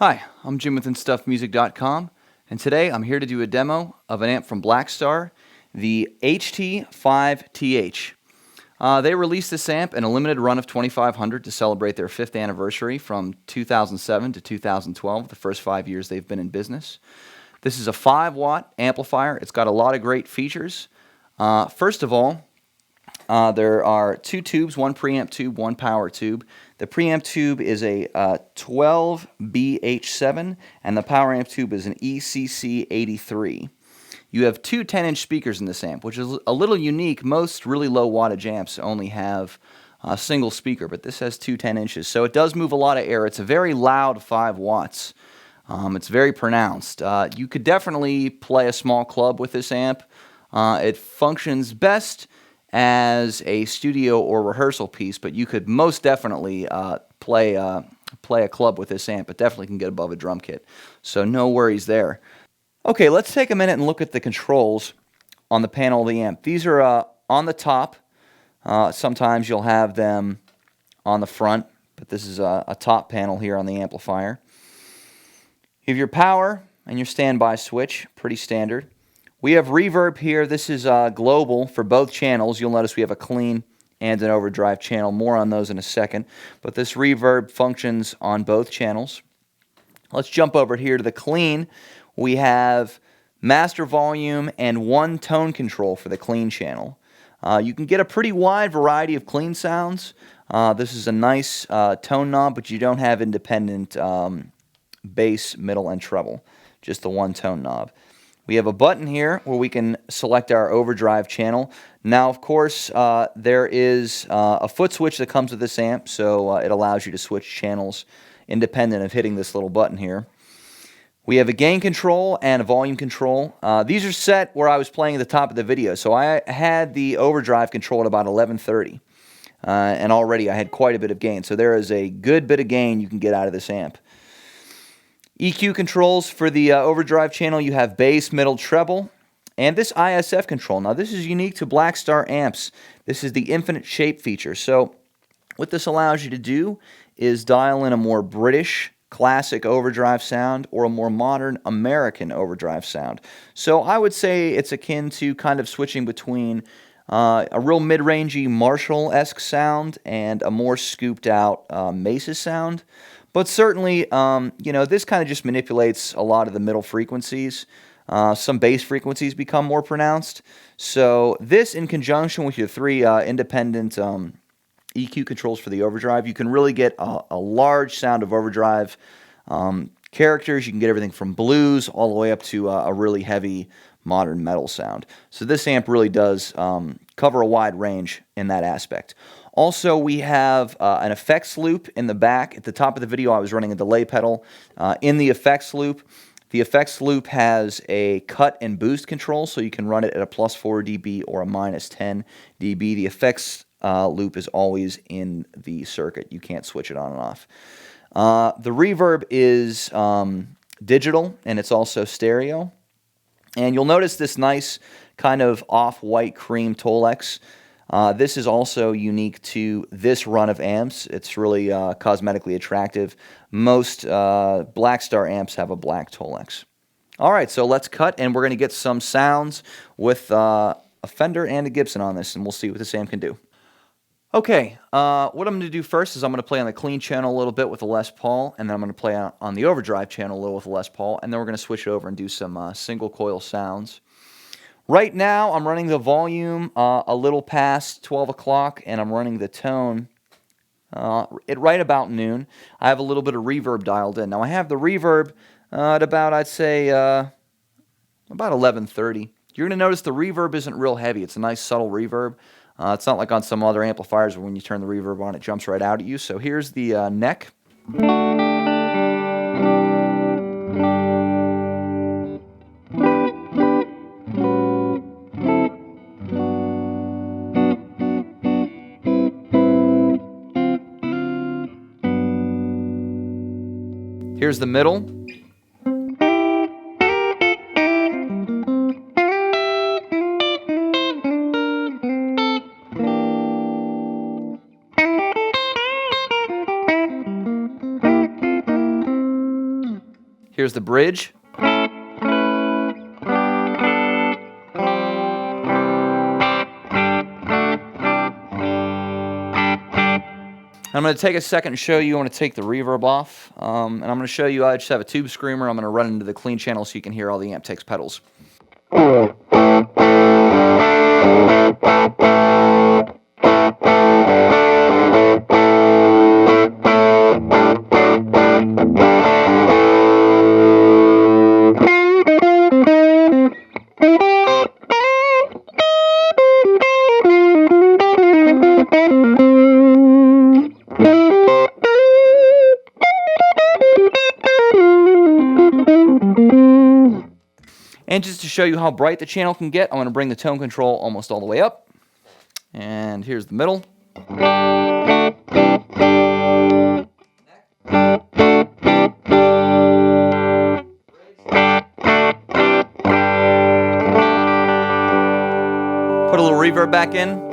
Hi, I'm Jim with InStuffMusic.com, and today I'm here to do a demo of an amp from Blackstar, the HT5TH. They released this amp in a limited run of 2,500 to celebrate their 5th anniversary from 2007 to 2012, the first 5 years they've been in business. This is a 5-watt amplifier. It's got a lot of great features. First of all, there are 2 tubes, one preamp tube, one power tube. The preamp tube is a 12BH7, and the power amp tube is an ECC83. You have 2 10-inch speakers in this amp, which is a little unique. Most really low wattage amps only have a single speaker, but this has 2 10 inches, so it does move a lot of air. It's a very loud 5 watts. It's very pronounced. You could definitely play a small club with this amp. It functions best as a studio or rehearsal piece, but you could most definitely play a club with this amp. It definitely can get above a drum kit, so no worries there. Okay, let's take a minute and look at the controls on the panel of the amp. These are on the top. Sometimes you'll have them on the front, but this is a top panel here on the amplifier. You have your power and your standby switch, pretty standard. We have reverb here. This is global for both channels. You'll notice we have a clean and an overdrive channel. More on those in a second. But this reverb functions on both channels. Let's jump over here to the clean. We have master volume and 1 tone control for the clean channel. You can get a pretty wide variety of clean sounds. This is a nice tone knob, but you don't have independent bass, middle, and treble. Just the 1 tone knob. We have a button here where we can select our overdrive channel. Now, of course, there is a foot switch that comes with this amp, so it allows you to switch channels independent of hitting this little button here. We have a gain control and a volume control. These are set where I was playing at the top of the video, so I had the overdrive control at about 1130, and already I had quite a bit of gain, so there is a good bit of gain you can get out of this amp. EQ controls for the overdrive channel. You have bass, middle, treble, and this ISF control. Now this is unique to Blackstar amps. This is the infinite shape feature. So what this allows you to do is dial in a more British classic overdrive sound or a more modern American overdrive sound. So I would say it's akin to kind of switching between a real mid-rangey Marshall-esque sound and a more scooped out Mesa sound. But certainly, this kind of just manipulates a lot of the middle frequencies. Some bass frequencies become more pronounced. So this, in conjunction with your 3 independent EQ controls for the overdrive, you can really get a large sound of overdrive characters. You can get everything from blues all the way up to a really heavy modern metal sound. So this amp really does cover a wide range in that aspect. Also, we have an effects loop in the back. At the top of the video, I was running a delay pedal in the effects loop. The effects loop has a cut and boost control, so you can run it at a +4 dB or a -10 dB. The effects loop is always in the circuit. You can't switch it on and off. The reverb is digital, and it's also stereo. And you'll notice this nice kind of off-white cream Tolex. This is also unique to this run of amps. It's really cosmetically attractive. Most Blackstar amps have a black Tolex. All right, so let's cut, and we're going to get some sounds with a Fender and a Gibson on this, and we'll see what this amp can do. Okay, what I'm going to do first is I'm going to play on the clean channel a little bit with a Les Paul, and then I'm going to play on the overdrive channel a little with a Les Paul, and then we're going to switch over and do some single coil sounds. Right now, I'm running the volume a little past 12 o'clock, and I'm running the tone at right about noon. I have a little bit of reverb dialed in. Now, I have the reverb at about, I'd say, about 11:30. You're going to notice the reverb isn't real heavy. It's a nice subtle reverb. It's not like on some other amplifiers where when you turn the reverb on, it jumps right out at you. So here's the neck. Here's the middle. Here's the bridge. I'm going to take a second and show you. I'm going to take the reverb off, and I'm going to show you. I just have a tube screamer. I'm going to run into the clean channel so you can hear all the amp takes pedals. And just to show you how bright the channel can get, I'm going to bring the tone control almost all the way up. And here's the middle. Put a little reverb back in.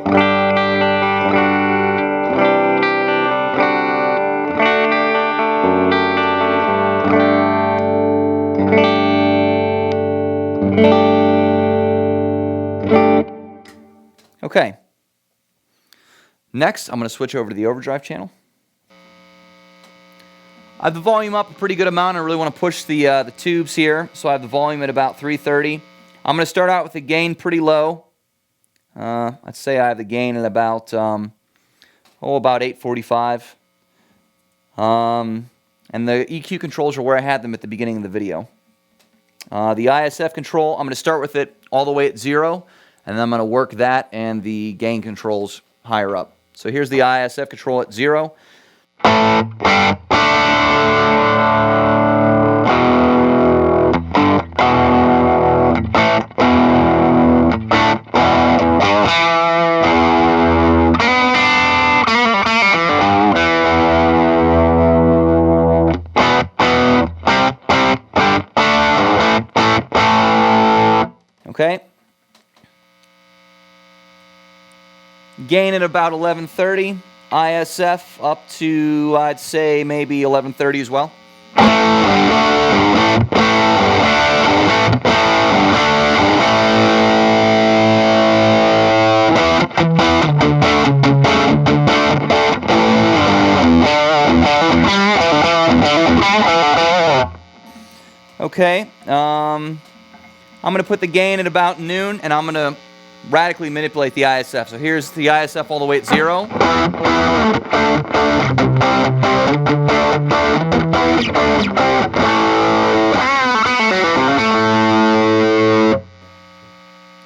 Okay. Next, I'm going to switch over to the overdrive channel. I have the volume up a pretty good amount. I really want to push the tubes here, so I have the volume at about 330. I'm going to start out with the gain pretty low. I'd say I have the gain at about about 845. And the EQ controls are where I had them at the beginning of the video. The ISF control, I'm going to start with it all the way at 0, and then I'm going to work that and the gain controls higher up. So here's the ISF control at 0. Okay. Gain at about 1130. ISF up to, I'd say, maybe 1130 as well. Okay. I'm going to put the gain at about noon, and I'm going to radically manipulate the ISF. So here's the ISF all the way at 0.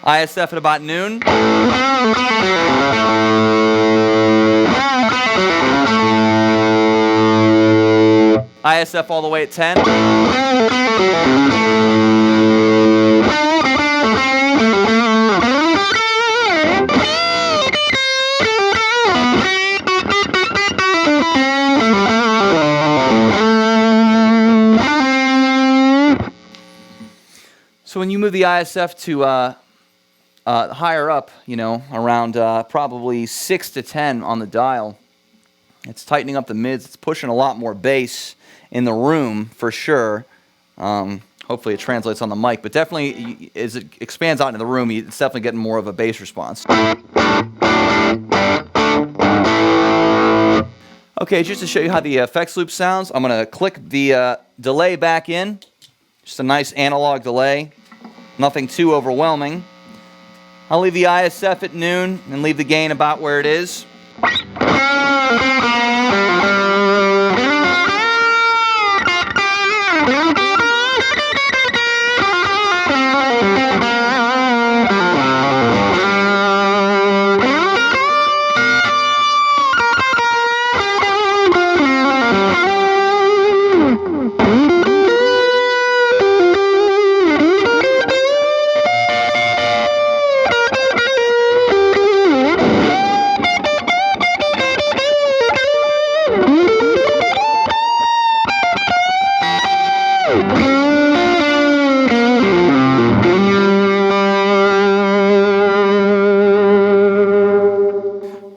ISF at about noon. ISF all the way at 10. So when you move the ISF to higher up, you know, around probably 6 to 10 on the dial, it's tightening up the mids. It's pushing a lot more bass in the room for sure. Hopefully it translates on the mic, but definitely as it expands out into the room, it's definitely getting more of a bass response. Okay, just to show you how the effects loop sounds, I'm going to click the delay back in. Just a nice analog delay. Nothing too overwhelming. I'll leave the ISF at noon and leave the gain about where it is.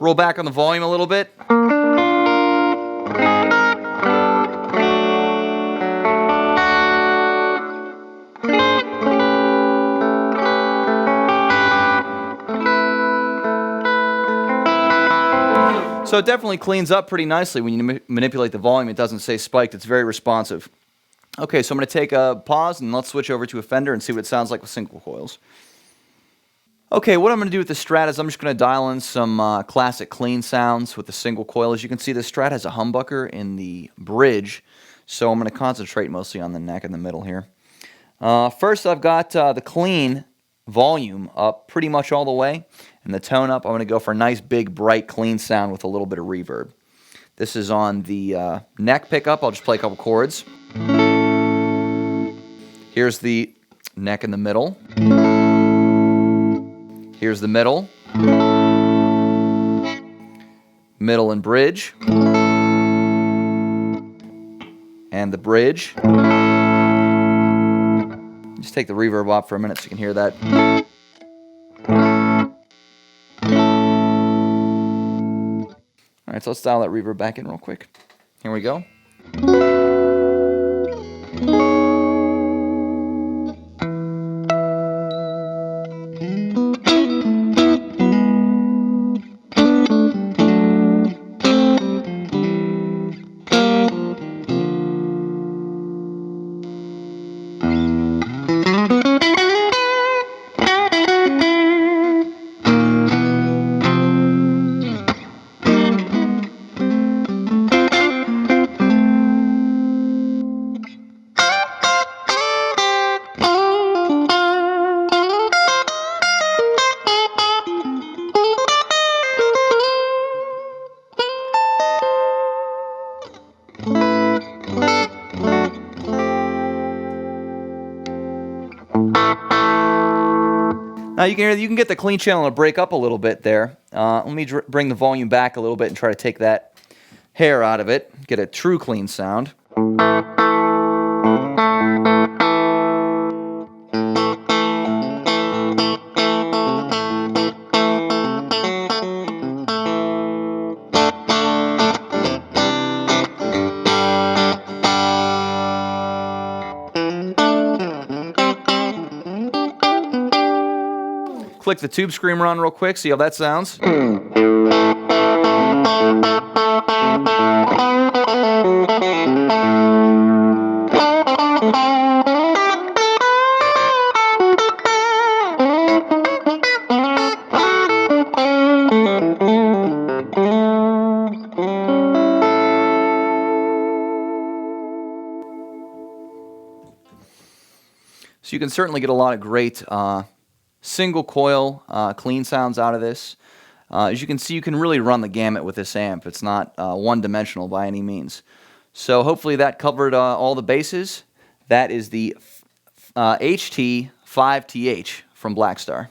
roll back on the volume a little bit. So it definitely cleans up pretty nicely when you manipulate the volume. It doesn't stay spiked. It's very responsive. Okay, so I'm going to take a pause and let's switch over to a Fender and see what it sounds like with single coils. Okay, what I'm going to do with the Strat is I'm just going to dial in some classic clean sounds with the single coil. As you can see, the Strat has a humbucker in the bridge, so I'm going to concentrate mostly on the neck and the middle here. First, I've got the clean volume up pretty much all the way, and the tone up. I'm going to go for a nice, big, bright, clean sound with a little bit of reverb. This is on the neck pickup. I'll just play a couple chords. Here's the neck in the middle. Here's the middle. Middle and bridge. And the bridge. Just take the reverb off for a minute so you can hear that. Alright, so let's dial that reverb back in real quick. Here we go. Now you can get the clean channel to break up a little bit there. Let me bring the volume back a little bit and try to take that hair out of it, get a true clean sound. Click the tube screamer on real quick, see how that sounds. So you can certainly get a lot of great single coil clean sounds out of this. As you can see, you can really run the gamut with this amp. It's not one-dimensional by any means. So hopefully that covered all the bases. That is the HT5TH from Blackstar.